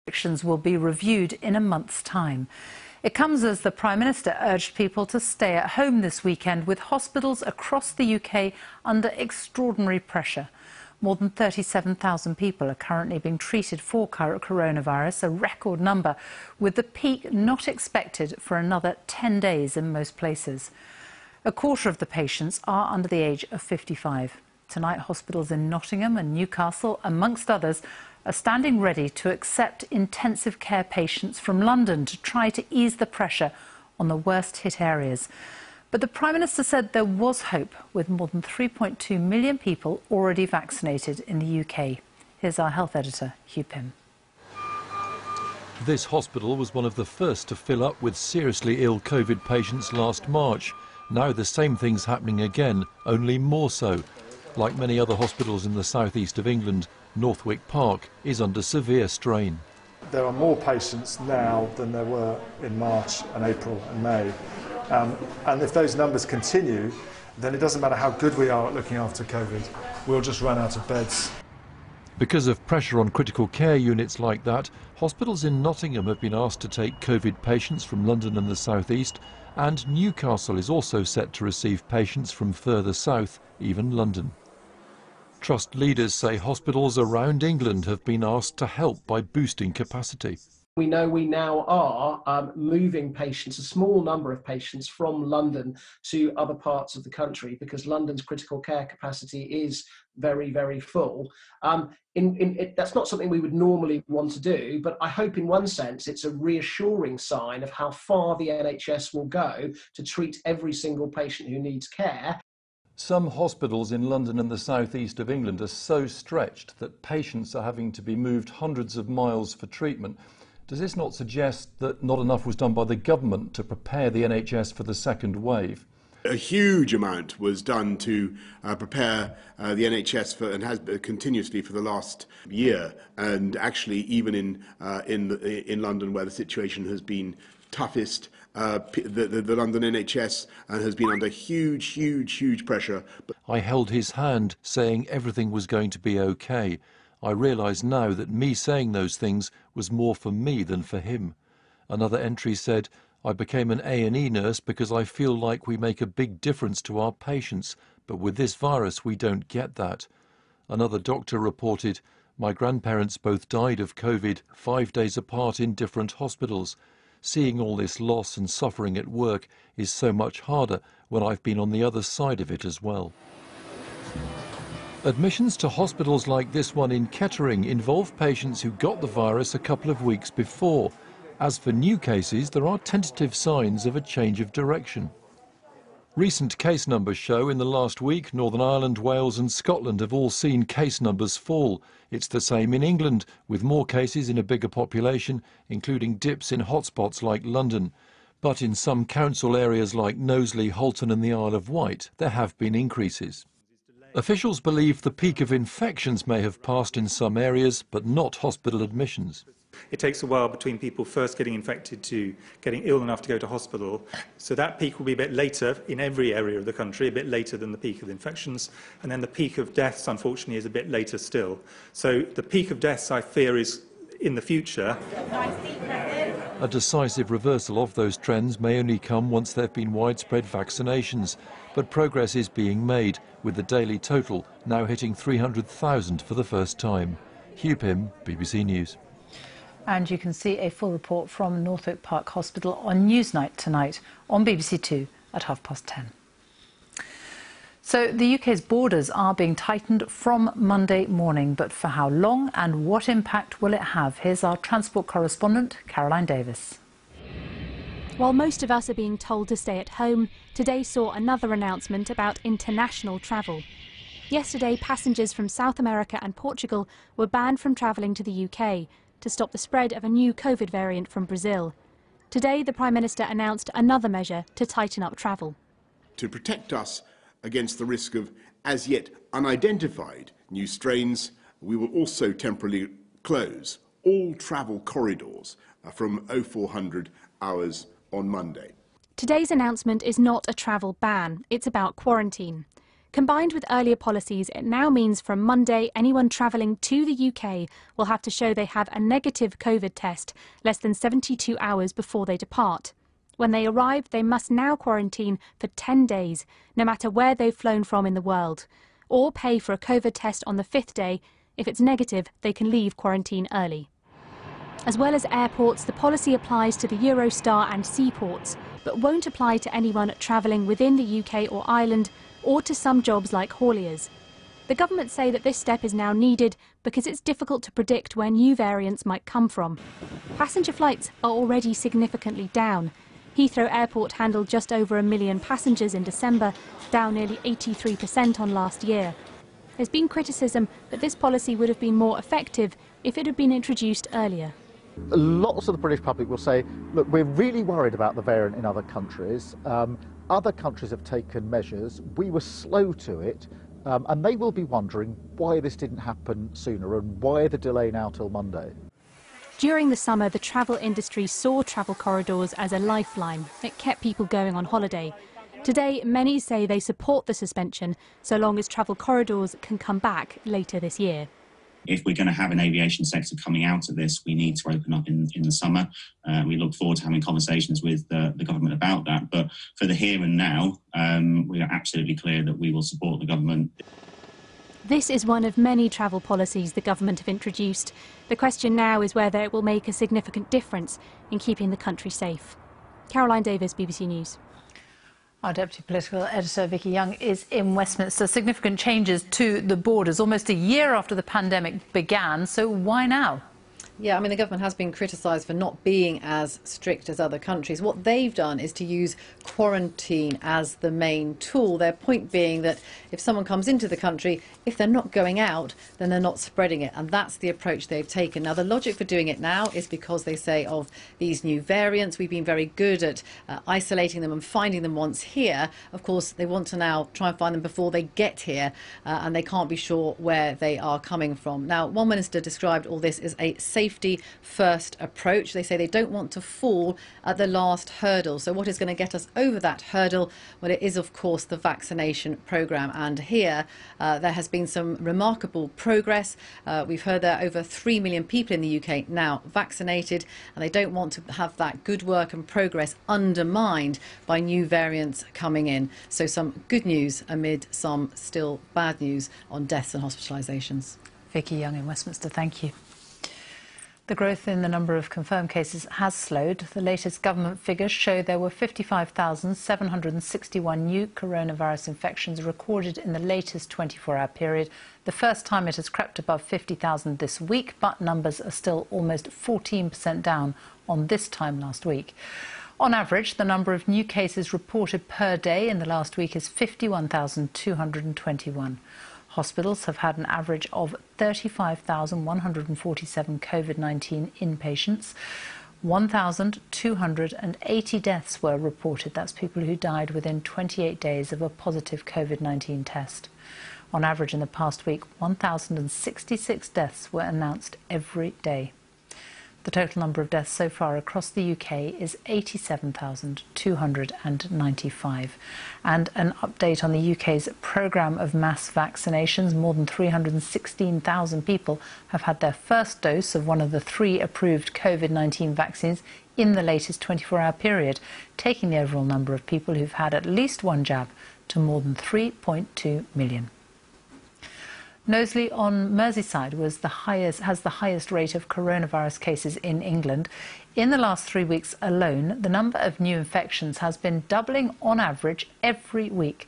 Restrictions will be reviewed in a month's time. It comes as the Prime Minister urged people to stay at home this weekend, with hospitals across the UK under extraordinary pressure. More than 37,000 people are currently being treated for coronavirus, a record number, with the peak not expected for another 10 days in most places. A quarter of the patients are under the age of 55. Tonight, hospitals in Nottingham and Newcastle, amongst others, are standing ready to accept intensive care patients from London to try to ease the pressure on the worst-hit areas. But the Prime Minister said there was hope, with more than 3.2 million people already vaccinated in the UK. Here's our health editor, Hugh Pym. This hospital was one of the first to fill up with seriously ill COVID patients last March. Now the same thing's happening again, only more so. Like many other hospitals in the southeast of England, Northwick Park is under severe strain. There are more patients now than there were in March and April and May. And if those numbers continue, then it doesn't matter how good we are at looking after COVID, we'll just run out of beds. Because of pressure on critical care units like that, hospitals in Nottingham have been asked to take COVID patients from London and the southeast, and Newcastle is also set to receive patients from further south, even London. Trust leaders say hospitals around England have been asked to help by boosting capacity. We know we now are moving patients, a small number of patients, from London to other parts of the country because London's critical care capacity is very, very full. That's not something we would normally want to do, but I hope in one sense it's a reassuring sign of how far the NHS will go to treat every single patient who needs care. Some hospitals in London and the southeast of England are so stretched that patients are having to be moved hundreds of miles for treatment. Does this not suggest that not enough was done by the government to prepare the NHS for the second wave? A huge amount was done to prepare the NHS for, and has continuously for the last year, and actually even in London, where the situation has been toughest, the London NHS has been under huge pressure. I held his hand, saying everything was going to be okay. I realise now that me saying those things was more for me than for him. Another entry said, I became an A&E nurse because I feel like we make a big difference to our patients, but with this virus we don't get that. Another doctor reported, my grandparents both died of COVID 5 days apart in different hospitals. Seeing all this loss and suffering at work is so much harder when I've been on the other side of it as well. Admissions to hospitals like this one in Kettering involve patients who got the virus a couple of weeks before. As for new cases, there are tentative signs of a change of direction. Recent case numbers show in the last week Northern Ireland, Wales and Scotland have all seen case numbers fall. It's the same in England, with more cases in a bigger population, including dips in hotspots like London. But in some council areas like Knowsley, Halton and the Isle of Wight, there have been increases. Officials believe the peak of infections may have passed in some areas, but not hospital admissions. It takes a while between people first getting infected to getting ill enough to go to hospital. So that peak will be a bit later in every area of the country, a bit later than the peak of infections. And then the peak of deaths, unfortunately, is a bit later still. So the peak of deaths, I fear, is in the future. A decisive reversal of those trends may only come once there have been widespread vaccinations. But progress is being made, with the daily total now hitting 300,000 for the first time. Hugh Pym, BBC News. And you can see a full report from Northwick Park Hospital on Newsnight tonight on BBC Two at 10:30. So the UK's borders are being tightened from Monday morning, but for how long and what impact will it have? Here's our transport correspondent, Caroline Davis. While most of us are being told to stay at home, today saw another announcement about international travel. Yesterday, passengers from South America and Portugal were banned from travelling to the UK to stop the spread of a new COVID variant from Brazil. Today, the Prime Minister announced another measure to tighten up travel. To protect us against the risk of as yet unidentified new strains, we will also temporarily close all travel corridors from 0400 hours on Monday. Today's announcement is not a travel ban, it's about quarantine. Combined with earlier policies, it now means from Monday anyone travelling to the UK will have to show they have a negative COVID test less than 72 hours before they depart. When they arrive, they must now quarantine for 10 days, no matter where they've flown from in the world, or pay for a COVID test on the 5th day. If it's negative, they can leave quarantine early. As well as airports, the policy applies to the Eurostar and seaports, but won't apply to anyone travelling within the UK or Ireland, or to some jobs like hauliers. The government say that this step is now needed because it's difficult to predict where new variants might come from. Passenger flights are already significantly down. Heathrow Airport handled just over 1 million passengers in December, down nearly 83% on last year. There's been criticism that this policy would have been more effective if it had been introduced earlier. Lots of the British public will say, look, we're really worried about the variant in other countries. Other countries have taken measures. We were slow to it. And they will be wondering why this didn't happen sooner and why the delay now till Monday. During the summer, the travel industry saw travel corridors as a lifeline. It kept people going on holiday. Today, many say they support the suspension so long as travel corridors can come back later this year. If we're going to have an aviation sector coming out of this, we need to open up in the summer. We look forward to having conversations with the government about that. But for the here and now, we are absolutely clear that we will support the government. This is one of many travel policies the government have introduced. The question now is whether it will make a significant difference in keeping the country safe. Caroline Davis, BBC News. Our Deputy Political Editor, Vicky Young, is in Westminster. Significant changes to the borders almost a year after the pandemic began. So why now? Yeah, I mean, the government has been criticised for not being as strict as other countries. What they've done is to use quarantine as the main tool. Their point being that if someone comes into the country, if they're not going out, then they're not spreading it. And that's the approach they've taken. Now, the logic for doing it now is because they say of these new variants, we've been very good at isolating them and finding them once here. Of course, they want to now try and find them before they get here, and they can't be sure where they are coming from. Now, one minister described all this as a safety-first approach. They say they don't want to fall at the last hurdle. So what is going to get us over that hurdle? Well, it is, of course, the vaccination programme. And here there has been some remarkable progress. We've heard there are over 3 million people in the UK now vaccinated, and they don't want to have that good work and progress undermined by new variants coming in. So some good news amid some still bad news on deaths and hospitalisations. Vicky Young in Westminster, thank you. The growth in the number of confirmed cases has slowed. The latest government figures show there were 55,761 new coronavirus infections recorded in the latest 24-hour period. The first time it has crept above 50,000 this week, but numbers are still almost 14% down on this time last week. On average, the number of new cases reported per day in the last week is 51,221. Hospitals have had an average of 35,147 COVID-19 inpatients. 1,280 deaths were reported. That's people who died within 28 days of a positive COVID-19 test. On average, in the past week, 1,066 deaths were announced every day. The total number of deaths so far across the UK is 87,295. And an update on the UK's programme of mass vaccinations. More than 316,000 people have had their first dose of one of the 3 approved COVID-19 vaccines in the latest 24-hour period, taking the overall number of people who've had at least one jab to more than 3.2 million. Knowsley on Merseyside has the highest rate of coronavirus cases in England. In the last 3 weeks alone, the number of new infections has been doubling on average every week.